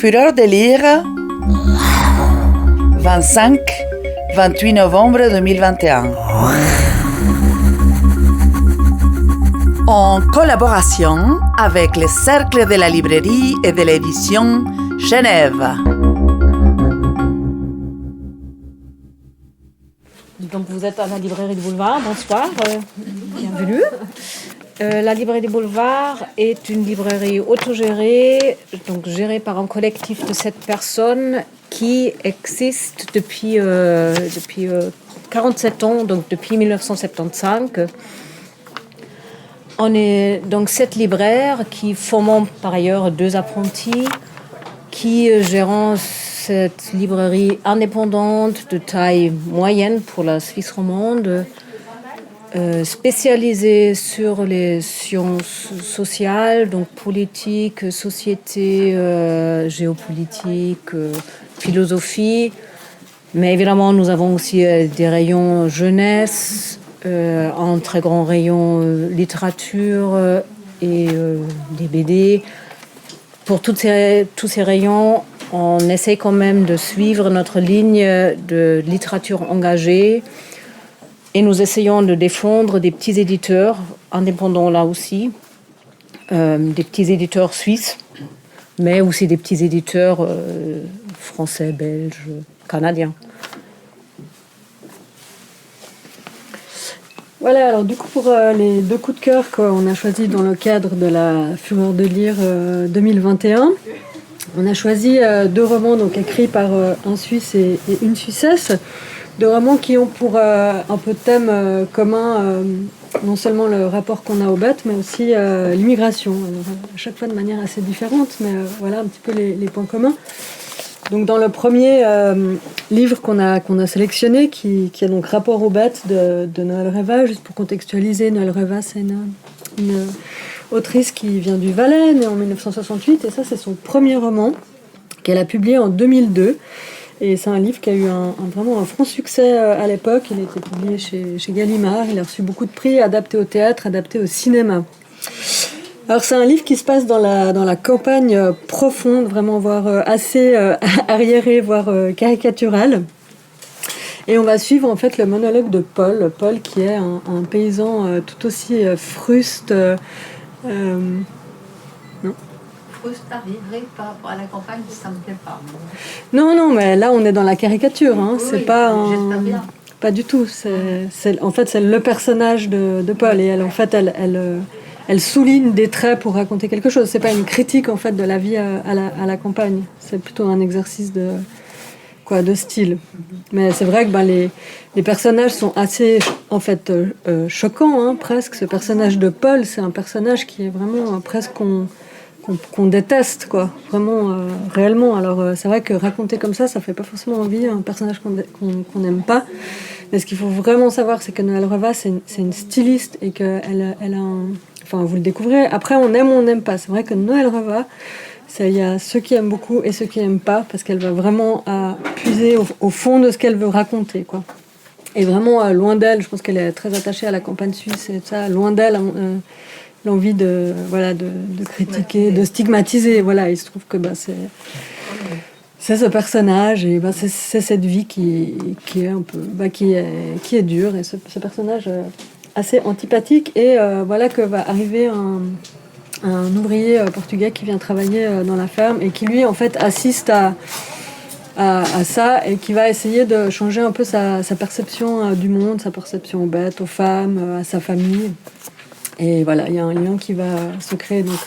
Fureur de lire, 25-28 novembre 2021. En collaboration avec le Cercle de la librairie et de l'édition Genève. Donc vous êtes à la librairie du Boulevard, bonsoir, bienvenue. La librairie du Boulevard est une librairie autogérée, donc gérée par un collectif de 7 personnes qui existe depuis 47 ans, donc depuis 1975. On est donc 7 libraires qui formons par ailleurs 2 apprentis qui gérons cette librairie indépendante de taille moyenne pour la Suisse romande, spécialisée sur les sciences sociales, donc politique, société, géopolitique, philosophie. Mais évidemment, nous avons aussi des rayons jeunesse, un très grand rayon littérature et des BD. Pour tous ces rayons, on essaie quand même de suivre notre ligne de littérature engagée. Et nous essayons de défendre des petits éditeurs indépendants là aussi, des petits éditeurs suisses, mais aussi des petits éditeurs français, belges, canadiens. Voilà, alors du coup pour les 2 coups de cœur qu'on a choisis dans le cadre de la Fureur de lire 2021, on a choisi 2 romans donc, écrits par un Suisse et une Suissesse. 2 romans qui ont pour un peu de thème commun non seulement le rapport qu'on a aux bêtes, mais aussi l'immigration. Alors, à chaque fois de manière assez différente, mais voilà un petit peu les points communs. Donc dans le premier livre qu'on a sélectionné, qui a donc rapport aux bêtes de Noël Reva, juste pour contextualiser, Noël Reva c'est une autrice qui vient du Valais, née en 1968, et ça c'est son premier roman qu'elle a publié en 2002. Et c'est un livre qui a eu vraiment un franc succès à l'époque. Il a été publié chez Gallimard. Il a reçu beaucoup de prix, adapté au théâtre, adapté au cinéma. Alors c'est un livre qui se passe dans la campagne profonde, vraiment voire assez arriérée, voire caricaturale. Et on va suivre en fait le monologue de Paul. Paul qui est un paysan tout aussi fruste. Arriverait par rapport à la campagne, ça me plaît pas. Non, mais là on est dans la caricature, hein. Oui, c'est pas pas du tout. En fait, c'est le personnage de Paul et elle souligne des traits pour raconter quelque chose. C'est pas une critique en fait de la vie à la campagne. C'est plutôt un exercice de style. Mais c'est vrai que les personnages sont assez en fait choquants, hein, presque. Ce personnage de Paul, c'est un personnage qui est vraiment presque qu'on déteste, quoi, vraiment, réellement. Alors, c'est vrai que raconter comme ça fait pas forcément envie, un personnage qu'on n'aime pas. Mais ce qu'il faut vraiment savoir, c'est que Noël Reva, c'est une styliste et qu'elle a Enfin, vous le découvrez. Après, on aime ou on n'aime pas. C'est vrai que Noël Reva, il y a ceux qui aiment beaucoup et ceux qui n'aiment pas, parce qu'elle va vraiment puiser au fond de ce qu'elle veut raconter, quoi. Et vraiment, loin d'elle, je pense qu'elle est très attachée à la campagne suisse et ça, loin d'elle, l'envie de critiquer, de stigmatiser. Voilà, il se trouve que c'est ce personnage et c'est cette vie qui est un peu qui est dure, et ce personnage assez antipathique, et voilà que va arriver un ouvrier portugais qui vient travailler dans la ferme et qui lui en fait assiste à ça, et qui va essayer de changer un peu sa perception du monde, sa perception aux bêtes, aux femmes, à sa famille. Et voilà, il y a un lien qui va se créer. Donc,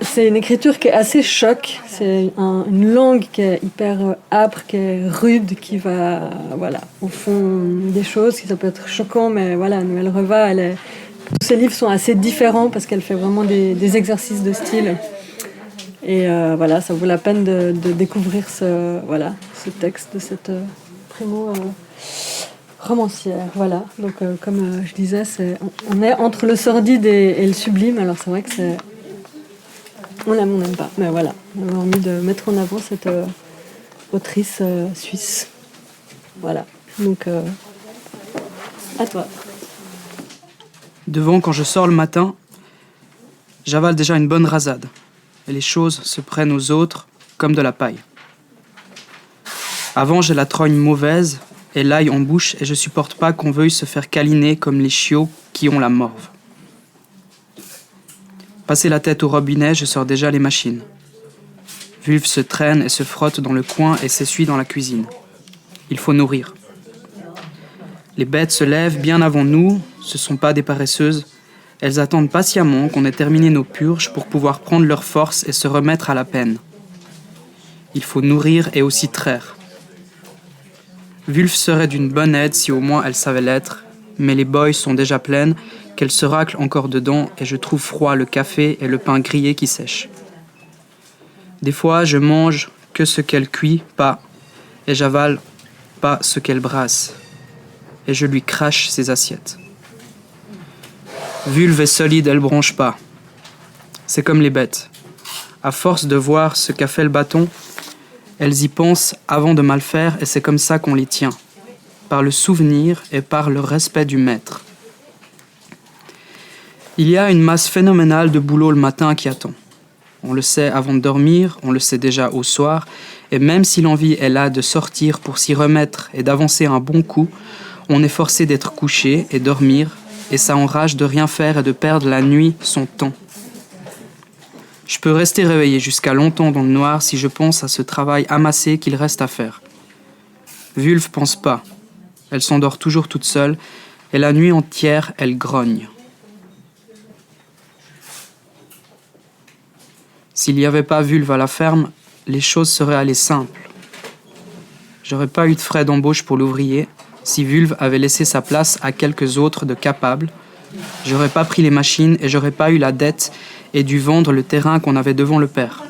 c'est une écriture qui est assez choc. C'est une langue qui est hyper âpre, qui est rude, qui va, au fond des choses. Ça peut être choquant, mais voilà, Noël Reva, tous ses livres sont assez différents parce qu'elle fait vraiment des exercices de style. Et ça vaut la peine de découvrir ce texte de cette primo romancière. Voilà, donc comme je disais, on est entre le sordide et le sublime. Alors c'est vrai que on aime, on n'aime pas, mais voilà, on a envie de mettre en avant cette autrice suisse. Voilà, donc à toi. Devant, quand je sors le matin, j'avale déjà une bonne rasade. et les choses se prennent aux autres comme de la paille. Avant, j'ai la trogne mauvaise et l'ail en bouche et je supporte pas qu'on veuille se faire câliner comme les chiots qui ont la morve. Passer la tête au robinet, je sors déjà les machines. Vulve se traîne et se frotte dans le coin et s'essuie dans la cuisine. Il faut nourrir. Les bêtes se lèvent bien avant nous, ce sont pas des paresseuses. Elles attendent patiemment qu'on ait terminé nos purges pour pouvoir prendre leur force et se remettre à la peine. Il faut nourrir et aussi traire. Vulve serait d'une bonne aide si au moins elle savait l'être, mais les boys sont déjà pleines, qu'elle se racle encore dedans et je trouve froid le café et le pain grillé qui sèche. Des fois, je mange que ce qu'elle cuit pas et j'avale pas ce qu'elle brasse et je lui crache ses assiettes. Vulve est solide, elle bronche pas. C'est comme les bêtes. À force de voir ce qu'a fait le bâton, elles y pensent avant de mal faire et c'est comme ça qu'on les tient, par le souvenir et par le respect du maître. Il y a une masse phénoménale de boulot le matin qui attend. On le sait avant de dormir, on le sait déjà au soir, et même si l'envie est là de sortir pour s'y remettre et d'avancer un bon coup, on est forcé d'être couché et dormir, et ça enrage de rien faire et de perdre la nuit son temps. Je peux rester réveillé jusqu'à longtemps dans le noir si je pense à ce travail amassé qu'il reste à faire. Vulve pense pas. Elle s'endort toujours toute seule, et la nuit entière, elle grogne. S'il n'y avait pas Vulve à la ferme, les choses seraient allées simples. J'aurais pas eu de frais d'embauche pour l'ouvrier si Vulve avait laissé sa place à quelques autres de capables. J'aurais pas pris les machines et j'aurais pas eu la dette et dû vendre le terrain qu'on avait devant le père.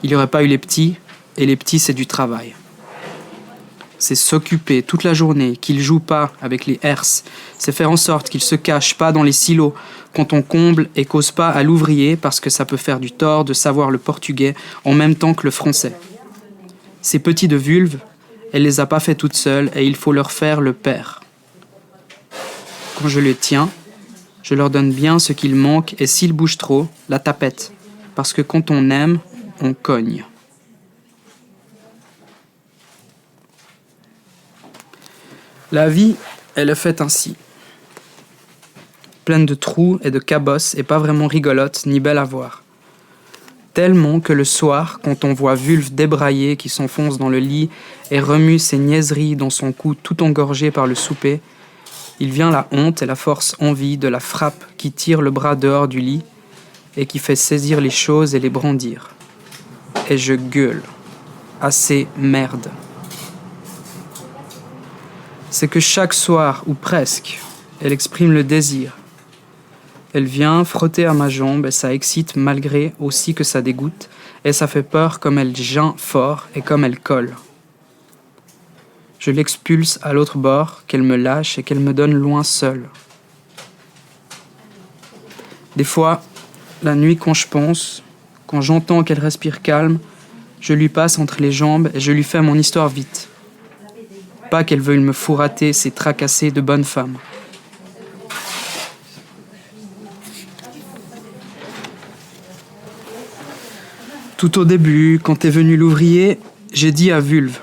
Il n'y aurait pas eu les petits, et les petits c'est du travail. C'est s'occuper toute la journée, qu'ils jouent pas avec les herses, c'est faire en sorte qu'ils se cachent pas dans les silos quand on comble et cause pas à l'ouvrier parce que ça peut faire du tort de savoir le portugais en même temps que le français. Ces petits de Vulve, elle les a pas fait toutes seules et il faut leur faire le père. Quand je les tiens, je leur donne bien ce qu'il manque et s'ils bougent trop, la tapette. Parce que quand on aime, on cogne. La vie, elle est faite ainsi. Pleine de trous et de cabosses et pas vraiment rigolote ni belle à voir. Tellement que le soir, quand on voit Vulve débraillée qui s'enfonce dans le lit et remue ses niaiseries dans son cou tout engorgé par le souper, il vient la honte et la force envie de la frappe qui tire le bras dehors du lit et qui fait saisir les choses et les brandir. Et je gueule. Assez merde. C'est que chaque soir, ou presque, elle exprime le désir. Elle vient frotter à ma jambe et ça excite malgré aussi que ça dégoûte et ça fait peur comme elle geint fort et comme elle colle. Je l'expulse à l'autre bord, qu'elle me lâche et qu'elle me donne loin seule. Des fois, la nuit quand je pense, quand j'entends qu'elle respire calme, je lui passe entre les jambes et je lui fais mon histoire vite. Pas qu'elle veuille me fourrater ses tracassés de bonne femme. Tout au début, quand est venu l'ouvrier, j'ai dit à Vulve: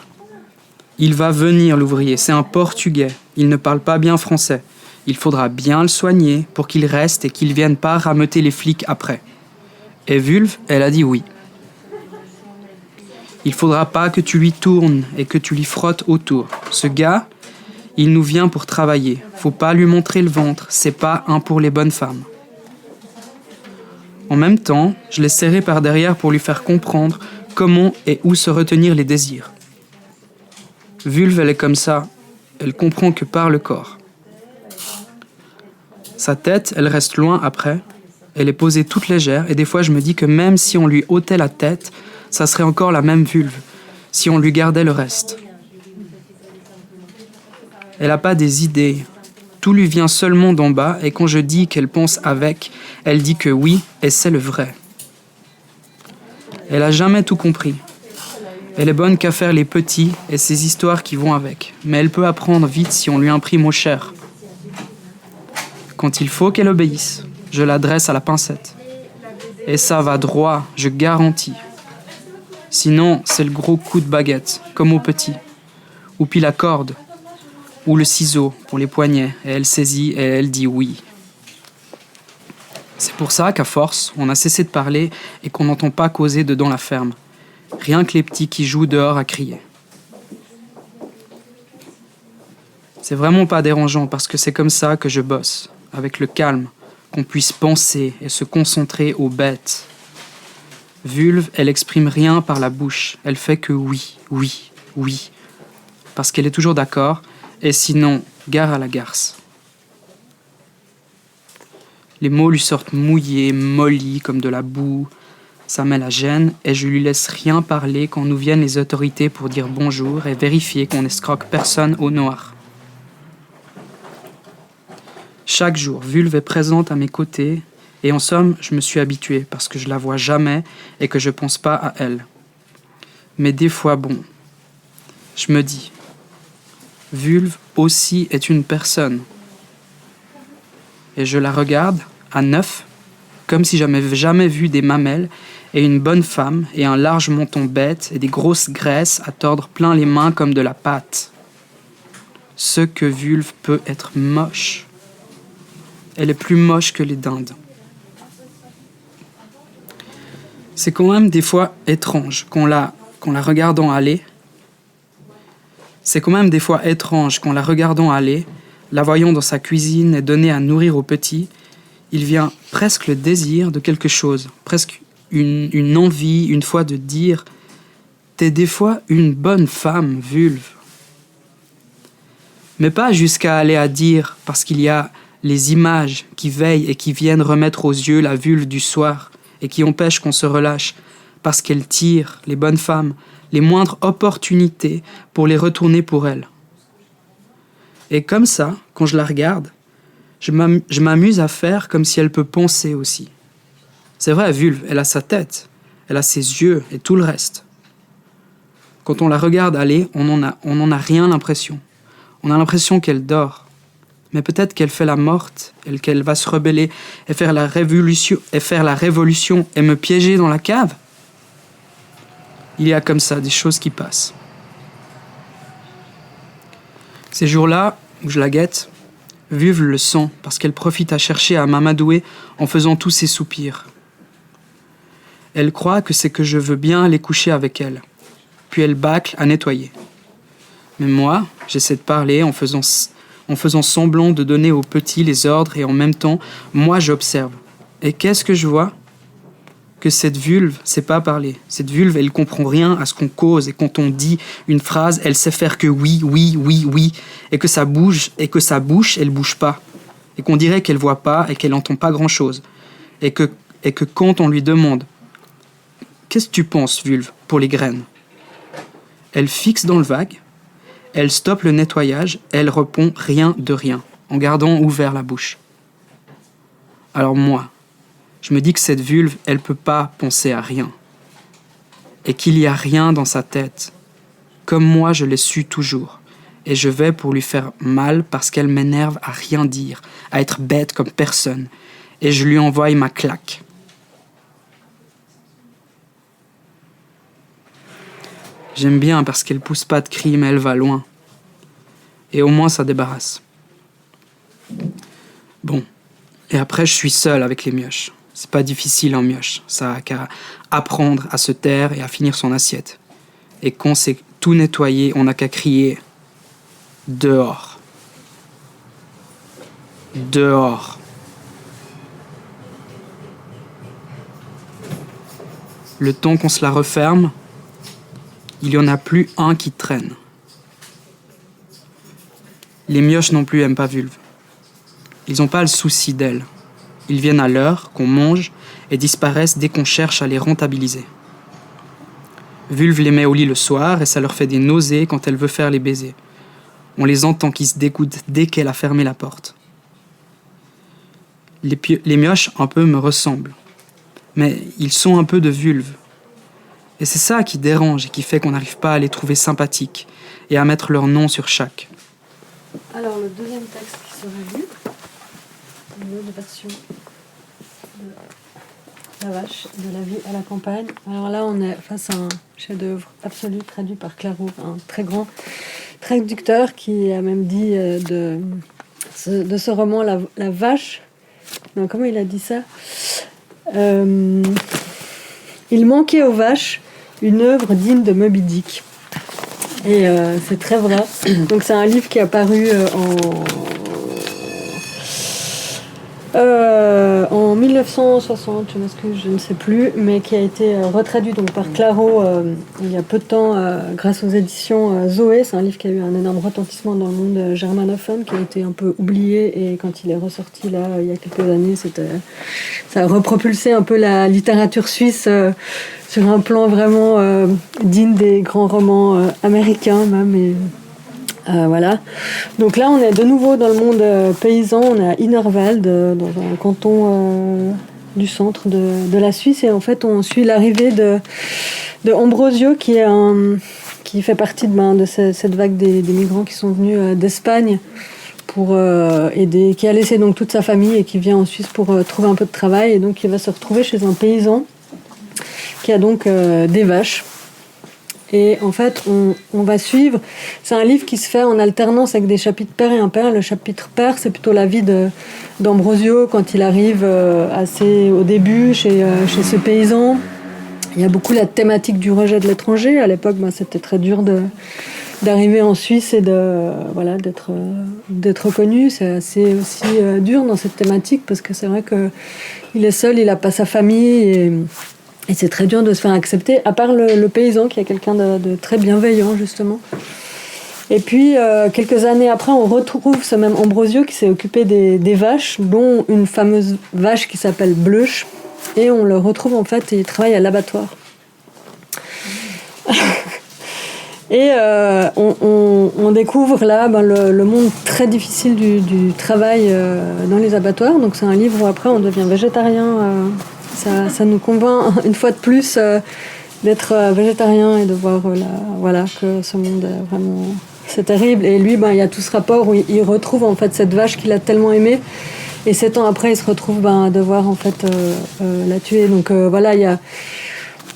il va venir l'ouvrier, c'est un Portugais, il ne parle pas bien français. Il faudra bien le soigner pour qu'il reste et qu'il vienne pas rameuter les flics après. Et Vulve, elle a dit oui. Il faudra pas que tu lui tournes et que tu lui frottes autour. Ce gars, il nous vient pour travailler. Faut pas lui montrer le ventre, c'est pas un pour les bonnes femmes. En même temps, je l'ai serré par derrière pour lui faire comprendre comment et où se retenir les désirs. Vulve, elle est comme ça, elle comprend que par le corps. Sa tête, elle reste loin après, elle est posée toute légère et des fois je me dis que même si on lui ôtait la tête, ça serait encore la même vulve, si on lui gardait le reste. Elle n'a pas des idées, tout lui vient seulement d'en bas et quand je dis qu'elle pense avec, elle dit que oui et c'est le vrai. Elle a jamais tout compris. Elle est bonne qu'à faire les petits et ces histoires qui vont avec, mais elle peut apprendre vite si on lui imprime au cher. Quand il faut qu'elle obéisse, je l'adresse à la pincette. Et ça va droit, je garantis. Sinon, c'est le gros coup de baguette, comme au petit. Ou puis la corde, ou le ciseau pour les poignets, et elle saisit et elle dit oui. C'est pour ça qu'à force, on a cessé de parler et qu'on n'entend pas causer dedans la ferme. Rien que les petits qui jouent dehors à crier. C'est vraiment pas dérangeant parce que c'est comme ça que je bosse, avec le calme, qu'on puisse penser et se concentrer aux bêtes. Vulve, elle exprime rien par la bouche, elle fait que oui, oui, oui, parce qu'elle est toujours d'accord, et sinon, gare à la garce. Les mots lui sortent mouillés, mollis, comme de la boue. Ça met la gêne, et je lui laisse rien parler quand nous viennent les autorités pour dire bonjour et vérifier qu'on n'escroque personne au noir. Chaque jour, Vulve est présente à mes côtés, et en somme, je me suis habitué parce que je la vois jamais et que je pense pas à elle. Mais des fois, bon, je me dis, Vulve aussi est une personne. Et je la regarde, à neuf, comme si j'avais jamais vu des mamelles et une bonne femme et un large menton bête et des grosses graisses à tordre plein les mains comme de la pâte. Ce que Vulve peut être moche. Elle est plus moche que les dindes. C'est quand même des fois étrange qu'en la regardant aller. C'est quand même des fois étrange qu'en la regardant aller, la voyant dans sa cuisine et donner à nourrir aux petits, il vient presque le désir de quelque chose, presque une envie, une fois de dire « T'es des fois une bonne femme, Vulve ». Mais pas jusqu'à aller à dire, parce qu'il y a les images qui veillent et qui viennent remettre aux yeux la vulve du soir et qui empêchent qu'on se relâche, parce qu'elles tirent, les bonnes femmes, les moindres opportunités pour les retourner pour elles. Et comme ça, quand je la regarde, je m'amuse à faire comme si elle peut penser aussi. C'est vrai, Vulve, elle a sa tête, elle a ses yeux et tout le reste. Quand on la regarde aller, on n'en a rien l'impression. On a l'impression qu'elle dort. Mais peut-être qu'elle fait la morte, et qu'elle va se rebeller et faire la révolution et me piéger dans la cave. Il y a comme ça des choses qui passent. Ces jours-là, où je la guette, Vulve le sent parce qu'elle profite à chercher à m'amadouer en faisant tous ses soupirs. Elle croit que c'est que je veux bien aller coucher avec elle. Puis elle bâcle à nettoyer. Mais moi, j'essaie de parler en faisant semblant de donner aux petits les ordres et en même temps, moi j'observe. Et qu'est-ce que je vois ? Que cette vulve sait pas parler. Cette vulve, elle comprend rien à ce qu'on cause et quand on dit une phrase, elle sait faire que oui, oui, oui, oui et que ça bouge et que sa bouche, elle bouge pas. Et qu'on dirait qu'elle voit pas et qu'elle entend pas grand-chose. Et que quand on lui demande « Qu'est-ce que tu penses, vulve, pour les graines ?» Elle fixe dans le vague. Elle stoppe le nettoyage, elle répond rien de rien, en gardant ouvert la bouche. Alors moi, je me dis que cette vulve, elle peut pas penser à rien. Et qu'il y a rien dans sa tête, comme moi je l'ai su toujours. Et je vais pour lui faire mal parce qu'elle m'énerve à rien dire, à être bête comme personne. Et je lui envoie ma claque. J'aime bien parce qu'elle pousse pas de cris, mais elle va loin. Et au moins, ça débarrasse. Bon. Et après, je suis seul avec les mioches. C'est pas difficile en mioche. Ça a qu'à apprendre à se taire et à finir son assiette. Et quand c'est tout nettoyé, on n'a qu'à crier « Dehors !» Dehors. Le temps qu'on se la referme, il n'y en a plus un qui traîne. Les mioches non plus aiment pas Vulve. Ils n'ont pas le souci d'elle. Ils viennent à l'heure, qu'on mange, et disparaissent dès qu'on cherche à les rentabiliser. Vulve les met au lit le soir et ça leur fait des nausées quand elle veut faire les baisers. On les entend qui se dégoûtent dès qu'elle a fermé la porte. Les mioches un peu me ressemblent. Mais ils sont un peu de Vulve. Et c'est ça qui dérange et qui fait qu'on n'arrive pas à les trouver sympathiques et à mettre leur nom sur chaque. Alors, le deuxième texte qui sera lu, une autre version La vache de la vie à la campagne. Alors là, on est face à un chef-d'œuvre absolu traduit par Clairaut, un très grand traducteur qui a même dit de ce roman la vache. Non, comment il a dit ça Il manquait aux vaches une œuvre digne de Moby Dick. Et c'est très vrai. Donc c'est un livre qui est apparu en 1960, je ne sais plus, mais qui a été retraduit donc par Clairaut il y a peu de temps grâce aux éditions Zoé. C'est un livre qui a eu un énorme retentissement dans le monde germanophone, qui a été un peu oublié, et quand il est ressorti là il y a quelques années, ça a repropulsé un peu la littérature suisse sur un plan vraiment digne des grands romans américains même. Et voilà. Donc là, on est de nouveau dans le monde paysan. On est à Innerwald, dans un canton du centre de la Suisse. Et en fait, on suit l'arrivée de Ambrosio, qui fait partie de cette vague des migrants qui sont venus d'Espagne pour aider, qui a laissé donc toute sa famille et qui vient en Suisse pour trouver un peu de travail. Et donc, il va se retrouver chez un paysan qui a donc des vaches. Et en fait, on va suivre. C'est un livre qui se fait en alternance avec des chapitres pairs et impairs. Le chapitre pair, c'est plutôt la vie d'Ambrosio quand il arrive assez au début chez ce paysan. Il y a beaucoup la thématique du rejet de l'étranger. À l'époque, c'était très dur d'arriver en Suisse et d'être reconnu. C'est assez aussi dur dans cette thématique parce que c'est vrai qu'il est seul, il n'a pas sa famille et c'est très dur de se faire accepter, à part le paysan qui est quelqu'un de très bienveillant, justement. Et puis, quelques années après, on retrouve ce même Ambrosio qui s'est occupé des vaches, dont une fameuse vache qui s'appelle Bleuch. Et on le retrouve, en fait, et il travaille à l'abattoir. Et on découvre là le monde très difficile du travail dans les abattoirs. Donc, c'est un livre où, après, on devient végétarien. Ça nous convainc une fois de plus d'être végétarien et de voir que ce monde est vraiment, c'est terrible. Et lui, il y a tout ce rapport où il retrouve en fait cette vache qu'il a tellement aimée, et 7 ans après il se retrouve à devoir en fait la tuer. Donc il y a,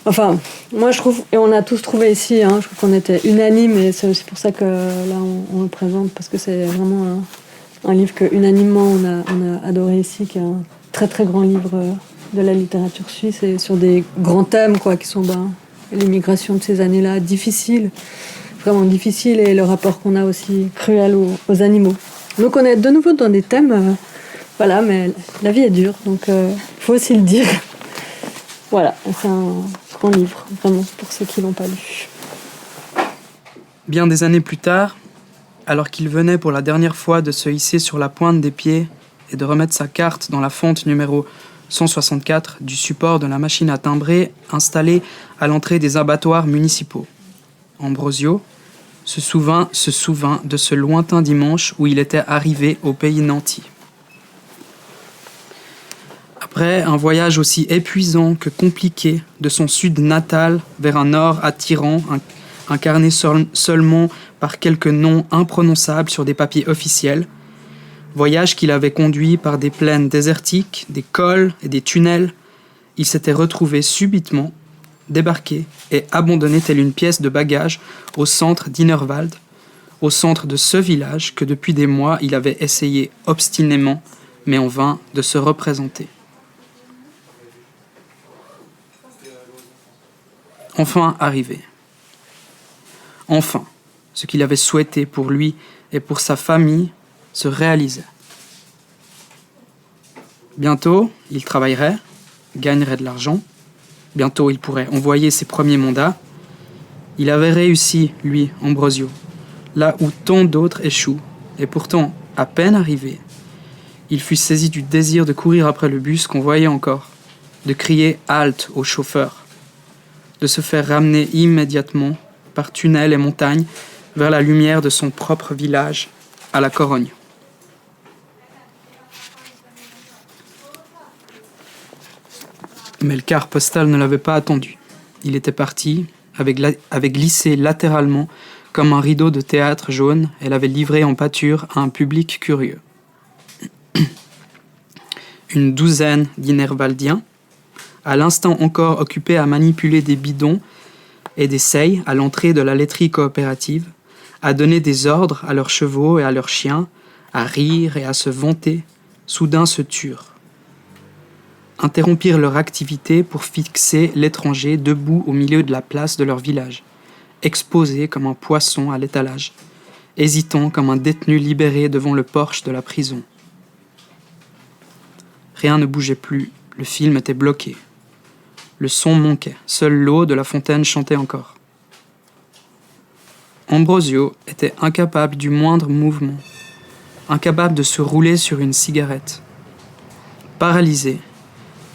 enfin moi je trouve, et on a tous trouvé ici, je trouve qu'on était unanime, et c'est aussi pour ça que là on le présente, parce que c'est vraiment un livre que unanimement on a adoré ici, qui est un très très grand livre de la littérature suisse, et sur des grands thèmes qui sont l'immigration de ces années-là, difficile, vraiment difficile, et le rapport qu'on a aussi cruel aux animaux. Donc on est de nouveau dans des thèmes, mais la vie est dure, donc faut aussi le dire. Voilà, c'est un grand livre, vraiment, pour ceux qui l'ont pas lu. Bien des années plus tard, alors qu'il venait pour la dernière fois de se hisser sur la pointe des pieds et de remettre sa carte dans la fonte numéro 164 du support de la machine à timbrer installée à l'entrée des abattoirs municipaux, Ambrosio se souvint de ce lointain dimanche où il était arrivé au pays nanti. Après un voyage aussi épuisant que compliqué de son sud natal vers un nord attirant, incarné seulement par quelques noms imprononçables sur des papiers officiels, voyage qu'il avait conduit par des plaines désertiques, des cols et des tunnels, il s'était retrouvé subitement débarqué et abandonné telle une pièce de bagage au centre d'Innerwald, au centre de ce village que depuis des mois il avait essayé obstinément, mais en vain, de se représenter. Enfin arrivé. Enfin, ce qu'il avait souhaité pour lui et pour sa famille se réalisait. Bientôt, il travaillerait, gagnerait de l'argent. Bientôt, il pourrait envoyer ses premiers mandats. Il avait réussi, lui, Ambrosio, là où tant d'autres échouent. Et pourtant, à peine arrivé, il fut saisi du désir de courir après le bus qu'on voyait encore, de crier « halte » au chauffeur, de se faire ramener immédiatement, par tunnels et montagnes, vers la lumière de son propre village, à la Corogne. Mais le car postal ne l'avait pas attendu. Il était parti, avait glissé latéralement comme un rideau de théâtre jaune, et l'avait livré en pâture à un public curieux. Une douzaine d'Innerwaldiens, à l'instant encore occupés à manipuler des bidons et des seilles à l'entrée de la laiterie coopérative, à donner des ordres à leurs chevaux et à leurs chiens, à rire et à se vanter, soudain se turent. Interrompirent leur activité pour fixer l'étranger debout au milieu de la place de leur village, exposé comme un poisson à l'étalage, hésitant comme un détenu libéré devant le porche de la prison. Rien ne bougeait plus, le film était bloqué. Le son manquait, seule l'eau de la fontaine chantait encore. Ambrosio était incapable du moindre mouvement, incapable de se rouler sur une cigarette. Paralysé,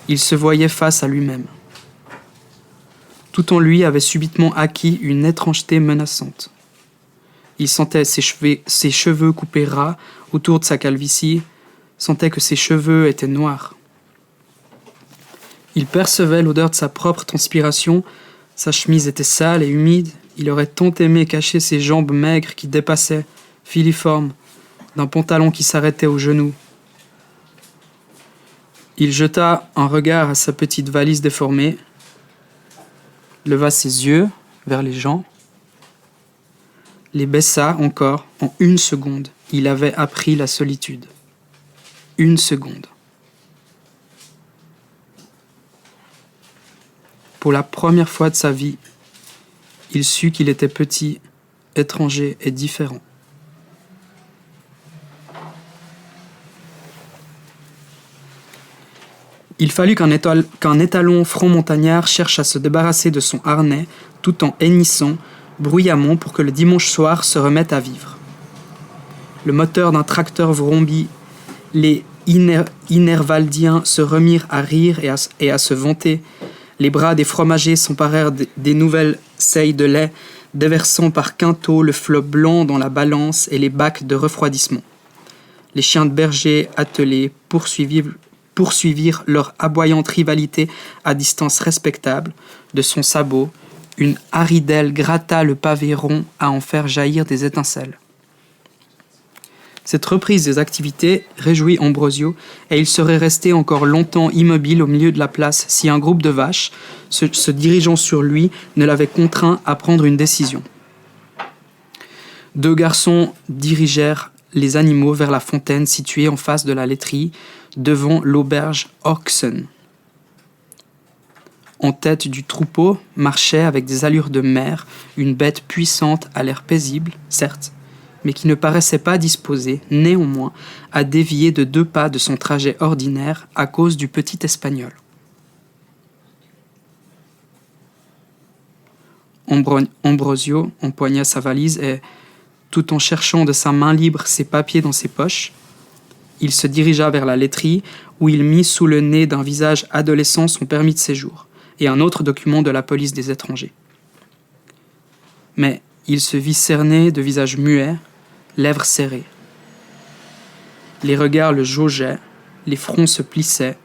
il se voyait face à lui-même. Tout en lui avait subitement acquis une étrangeté menaçante. Il sentait ses cheveux coupés ras autour de sa calvitie, sentait que ses cheveux étaient noirs. Il percevait l'odeur de sa propre transpiration, sa chemise était sale et humide, il aurait tant aimé cacher ses jambes maigres qui dépassaient, filiformes, d'un pantalon qui s'arrêtait aux genoux. Il jeta un regard à sa petite valise déformée, leva ses yeux vers les gens, les baissa encore en 1 seconde. Il avait appris la solitude. 1 seconde. Pour la première fois de sa vie, il sut qu'il était petit, étranger et différent. Il fallut qu'un étalon franc-montagnard cherche à se débarrasser de son harnais tout en hennissant bruyamment pour que le dimanche soir se remette à vivre. Le moteur d'un tracteur vrombit, les Inervaldiens se remirent à rire et à se vanter, les bras des fromagers s'emparèrent des nouvelles seilles de lait, déversant par quintaux le flot blanc dans la balance et les bacs de refroidissement. Les chiens de berger attelés poursuivirent leur aboyante rivalité à distance respectable. De son sabot, une haridelle gratta le pavé rond à en faire jaillir des étincelles. Cette reprise des activités réjouit Ambrosio, et il serait resté encore longtemps immobile au milieu de la place si un groupe de vaches, se dirigeant sur lui, ne l'avait contraint à prendre une décision. 2 garçons dirigèrent les animaux vers la fontaine située en face de la laiterie, devant l'auberge Oxen. En tête du troupeau marchait avec des allures de mère une bête puissante à l'air paisible, certes, mais qui ne paraissait pas disposée, néanmoins, à dévier de 2 pas de son trajet ordinaire à cause du petit espagnol. Ambrosio empoigna sa valise et, tout en cherchant de sa main libre ses papiers dans ses poches, il se dirigea vers la laiterie où il mit sous le nez d'un visage adolescent son permis de séjour et un autre document de la police des étrangers. Mais il se vit cerné de visage muet, lèvres serrées. Les regards le jaugeaient, les fronts se plissaient,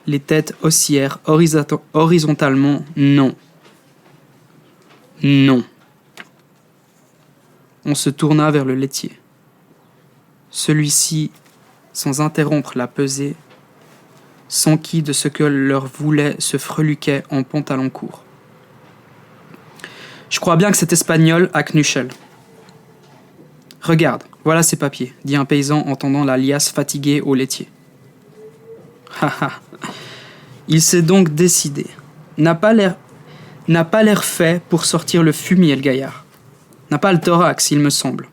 les têtes oscillèrent horizontalement. Non. Non. On se tourna vers le laitier. Celui-ci, sans interrompre la pesée, s'enquit de ce que leur voulait se freluquait en pantalon court. « Je crois bien que cet espagnol a Knuschel. »« Regarde, voilà ses papiers, » dit un paysan en tendant la liasse fatiguée au laitier. « Ha ha. Il s'est donc décidé. N'a pas l'air fait pour sortir le fumier, le gaillard. N'a pas le thorax, il me semble.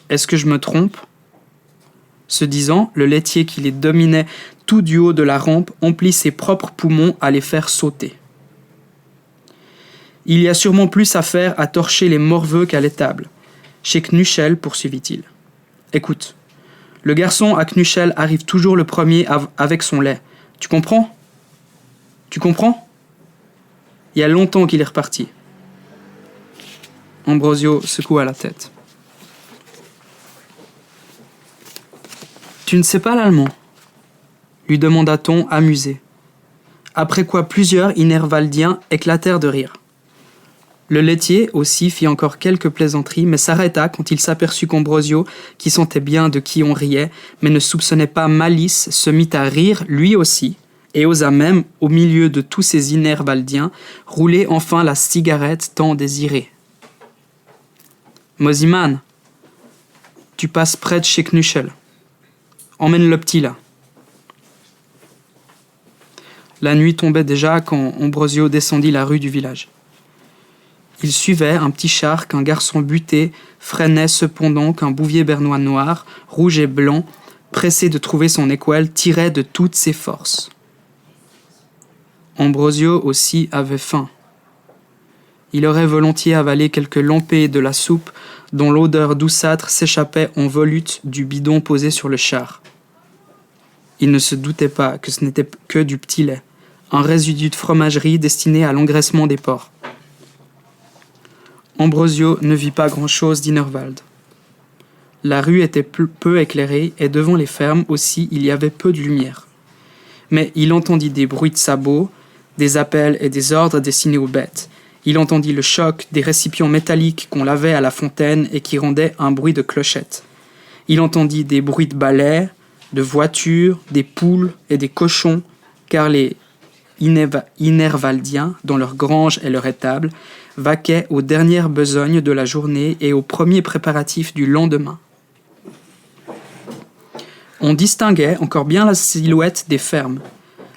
Est-ce que je me trompe ?» Ce disant, le laitier qui les dominait tout du haut de la rampe emplit ses propres poumons à les faire sauter. « Il y a sûrement plus à faire à torcher les morveux qu'à l'étable. Chez Knuschel, poursuivit-il. Écoute, le garçon à Knuschel arrive toujours le premier avec son lait. Tu comprends ? Tu comprends ? Il y a longtemps qu'il est reparti. » Ambrosio secoua la tête. « Tu ne sais pas l'allemand ?» lui demanda-t-on amusé. Après quoi plusieurs Inervaldiens éclatèrent de rire. Le laitier aussi fit encore quelques plaisanteries, mais s'arrêta quand il s'aperçut qu'Ambrosio, qui sentait bien de qui on riait, mais ne soupçonnait pas malice, se mit à rire lui aussi, et osa même, au milieu de tous ces Inervaldiens, rouler enfin la cigarette tant désirée. « Mosiman, tu passes près de chez Knuschel. Emmène le petit là. » La nuit tombait déjà quand Ambrosio descendit la rue du village. Il suivait un petit char qu'un garçon buté freinait cependant qu'un bouvier bernois noir, rouge et blanc, pressé de trouver son équelle, tirait de toutes ses forces. Ambrosio aussi avait faim. Il aurait volontiers avalé quelques lampées de la soupe dont l'odeur douceâtre s'échappait en volute du bidon posé sur le char. Il ne se doutait pas que ce n'était que du petit lait, un résidu de fromagerie destiné à l'engraissement des porcs. Ambrosio ne vit pas grand-chose d'Inerwald. La rue était peu éclairée et devant les fermes aussi il y avait peu de lumière. Mais il entendit des bruits de sabots, des appels et des ordres destinés aux bêtes. Il entendit le choc des récipients métalliques qu'on lavait à la fontaine et qui rendaient un bruit de clochette. Il entendit des bruits de balais, de voitures, des poules et des cochons, car les Inervaldiens, dans leurs granges et leurs étables, vaquaient aux dernières besognes de la journée et aux premiers préparatifs du lendemain. On distinguait encore bien la silhouette des fermes.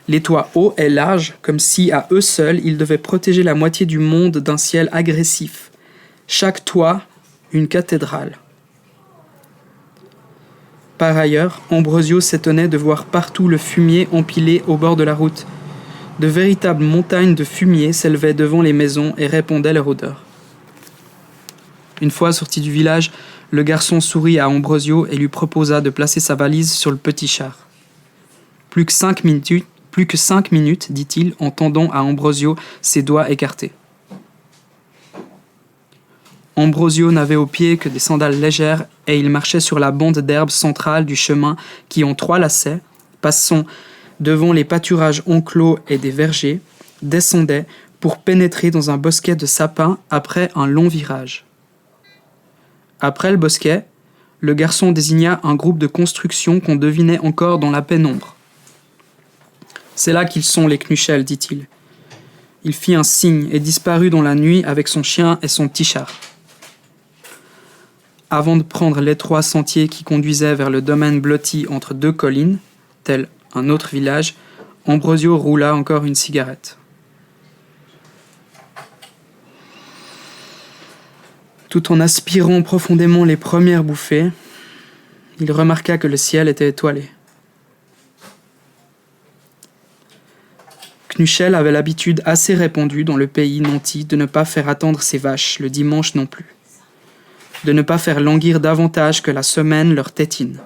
Les toits hauts et larges, comme si à eux seuls ils devaient protéger la moitié du monde d'un ciel agressif. Chaque toit, une cathédrale. Par ailleurs, Ambrosio s'étonnait de voir partout le fumier empilé au bord de la route. De véritables montagnes de fumier s'élevaient devant les maisons et répandaient leur odeur. Une fois sorti du village, le garçon sourit à Ambrosio et lui proposa de placer sa valise sur le petit char. Plus que 5 minutes, dit-il en tendant à Ambrosio ses doigts écartés. Ambrosio n'avait aux pieds que des sandales légères et il marchait sur la bande d'herbe centrale du chemin qui, en 3 lacets, passant devant les pâturages enclos et des vergers, descendait pour pénétrer dans un bosquet de sapins après un long virage. Après le bosquet, le garçon désigna un groupe de constructions qu'on devinait encore dans la pénombre. « C'est là qu'ils sont, les Knuschel, dit-il. » Il fit un signe et disparut dans la nuit avec son chien et son petit char. Avant de prendre l'étroit sentier qui conduisait vers le domaine blotti entre 2 collines, tel un autre village, Ambrosio roula encore une cigarette. Tout en aspirant profondément les premières bouffées, il remarqua que le ciel était étoilé. Knuschel avait l'habitude assez répandue dans le pays nanti de ne pas faire attendre ses vaches le dimanche non plus, de ne pas faire languir davantage que la semaine leur tétine.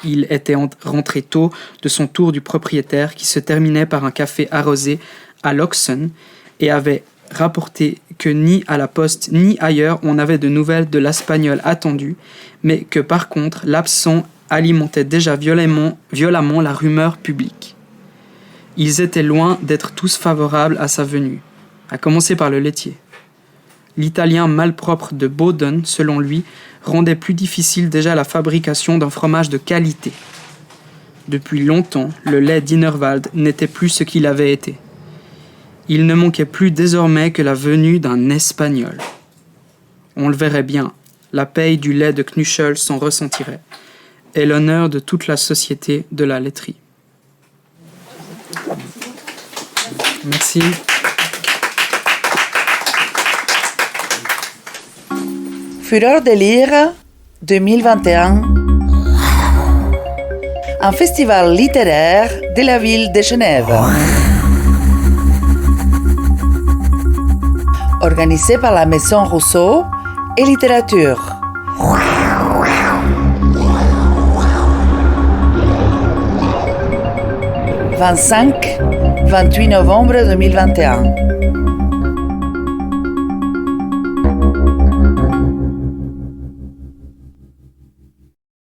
Il était rentré tôt de son tour du propriétaire qui se terminait par un café arrosé à Loxen et avait rapporté que ni à la poste ni ailleurs on n'avait de nouvelles de l'Espagnol attendu, mais que par contre l'absent alimentait déjà violemment la rumeur publique. Ils étaient loin d'être tous favorables à sa venue, à commencer par le laitier. L'italien malpropre de Boden, selon lui, rendait plus difficile déjà la fabrication d'un fromage de qualité. Depuis longtemps, le lait d'Inerwald n'était plus ce qu'il avait été. Il ne manquait plus désormais que la venue d'un Espagnol. On le verrait bien, la paye du lait de Knuschel s'en ressentirait, et l'honneur de toute la société de la laiterie. Merci. Fureur de lire 2021. Un festival littéraire de la ville de Genève. Organisé par la Maison Rousseau et Littérature. « 25-28 novembre 2021.